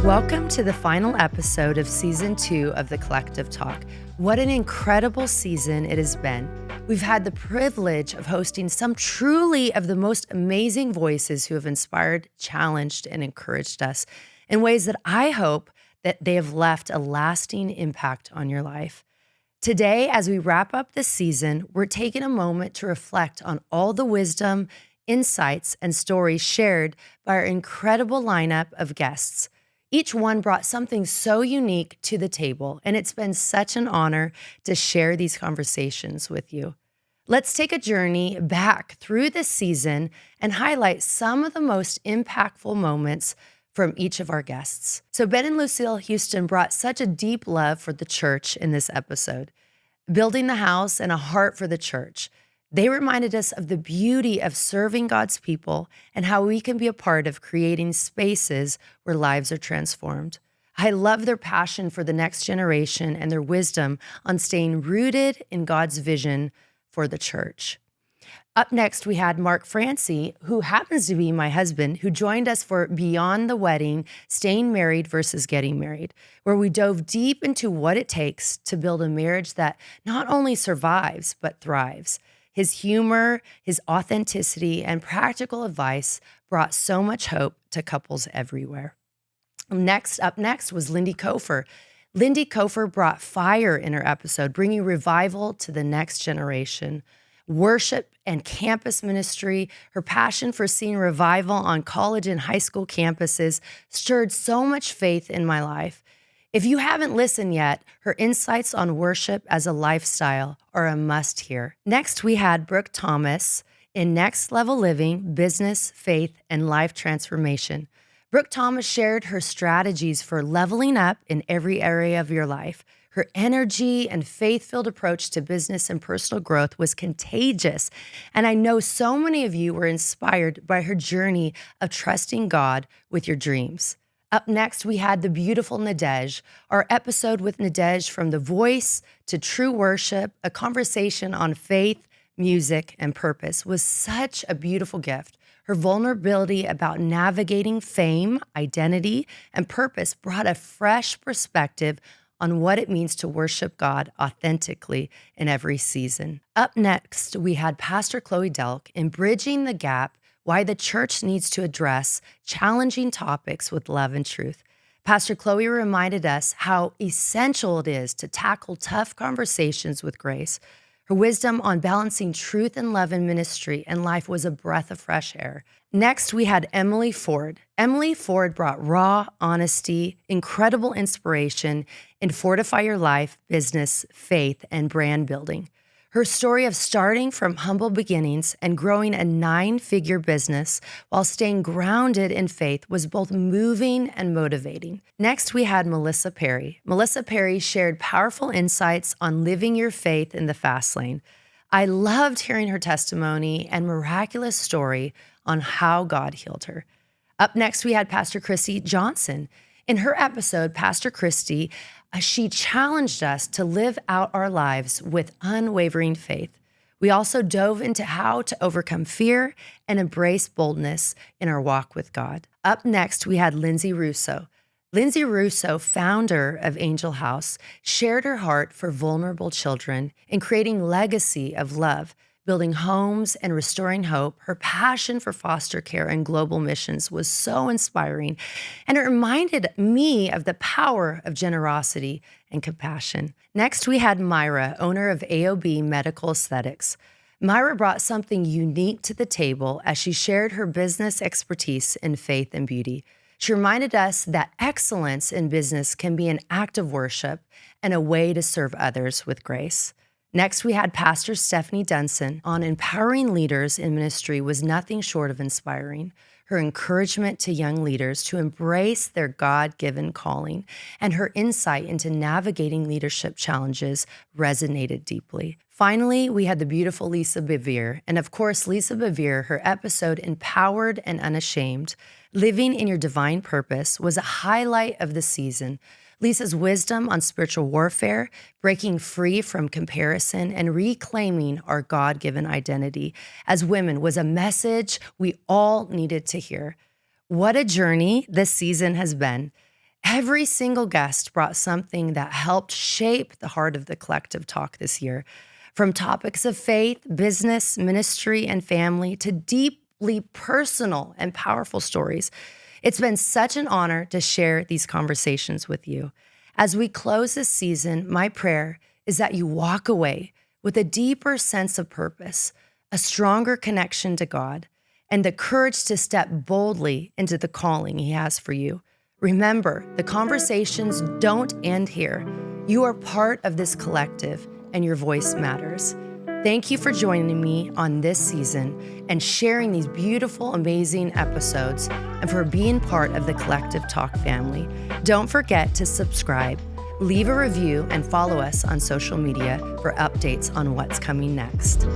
Welcome to the final episode of Season 2 of The Collective Talk. What an incredible season it has been. We've had the privilege of hosting some truly of the most amazing voices who have inspired, challenged, and encouraged us in ways that I hope that they have left a lasting impact on your life. Today, as we wrap up this season, we're taking a moment to reflect on all the wisdom, insights, and stories shared by our incredible lineup of guests. Each one brought something so unique to the table, and it's been such an honor to share these conversations with you. Let's take a journey back through this season and highlight some of the most impactful moments from each of our guests. So Ben and Lucille Houston brought such a deep love for the church in this episode, building the house and a heart for the church. They reminded us of the beauty of serving God's people and how we can be a part of creating spaces where lives are transformed. I love their passion for the next generation and their wisdom on staying rooted in God's vision for the church. Up next, we had Mark Francey, who happens to be my husband, who joined us for Beyond the Wedding, Staying Married versus Getting Married, where we dove deep into what it takes to build a marriage that not only survives, but thrives. His humor, his authenticity, and practical advice brought so much hope to couples everywhere. Up next was Lindy Kofer. Lindy Kofer brought fire in her episode, bringing revival to the next generation. Worship and campus ministry, her passion for seeing revival on college and high school campuses stirred so much faith in my life. If you haven't listened yet, her insights on worship as a lifestyle are a must hear. Next, we had Brooke Thomas in Next Level Living, Business, Faith, and Life Transformation. Brooke Thomas shared her strategies for leveling up in every area of your life. Her energy and faith-filled approach to business and personal growth was contagious, and I know so many of you were inspired by her journey of trusting God with your dreams. Up next, we had the beautiful Nadej. Our episode with Nadej, from The Voice to True Worship, a conversation on faith, music, and purpose, was such a beautiful gift. Her vulnerability about navigating fame, identity, and purpose brought a fresh perspective on what it means to worship God authentically in every season. Up next, we had Pastor Chloe Delk in Bridging the Gap, why the church needs to address challenging topics with love and truth. Pastor Chloe reminded us how essential it is to tackle tough conversations with grace. Her wisdom on balancing truth and love in ministry and life was a breath of fresh air. Next, we had Emily Ford. Emily Ford brought raw honesty, incredible inspiration in Fortify Your Life, Business, Faith, and Brand Building. Her story of starting from humble beginnings and growing a 9-figure business while staying grounded in faith was both moving and motivating. Next, we had Melissa Perry. Melissa Perry shared powerful insights on living your faith in the fast lane. I loved hearing her testimony and miraculous story on how God healed her. Up next, we had Pastor Christy Johnson. In her episode, Pastor Christy, she challenged us to live out our lives with unwavering faith. We also dove into how to overcome fear and embrace boldness in our walk with God. Up next, we had Lindsay Russo. Lindsay Russo, founder of Angel House, shared her heart for vulnerable children in creating legacy of love, building homes and restoring hope. Her passion for foster care and global missions was so inspiring, and it reminded me of the power of generosity and compassion. Next, we had Myra, owner of AOB Medical Aesthetics. Myra brought something unique to the table as she shared her business expertise in faith and beauty. She reminded us that excellence in business can be an act of worship and a way to serve others with grace. Next, we had Pastor Stephanie Dunson on empowering leaders in ministry was nothing short of inspiring. Her encouragement to young leaders to embrace their God-given calling and her insight into navigating leadership challenges resonated deeply. Finally, we had the beautiful Lisa Bevere. And of course, Lisa Bevere, her episode Empowered and Unashamed, Living in Your Divine Purpose, was a highlight of the season. Lisa's wisdom on spiritual warfare, breaking free from comparison, and reclaiming our God-given identity as women was a message we all needed to hear. What a journey this season has been. Every single guest brought something that helped shape the heart of the Collective Talk this year, from topics of faith, business, ministry, and family to deeply personal and powerful stories. It's been such an honor to share these conversations with you. As we close this season, my prayer is that you walk away with a deeper sense of purpose, a stronger connection to God, and the courage to step boldly into the calling He has for you. Remember, the conversations don't end here. You are part of this collective, and your voice matters. Thank you for joining me on this season and sharing these beautiful, amazing episodes, and for being part of the Collective Talk family. Don't forget to subscribe, leave a review, and follow us on social media for updates on what's coming next.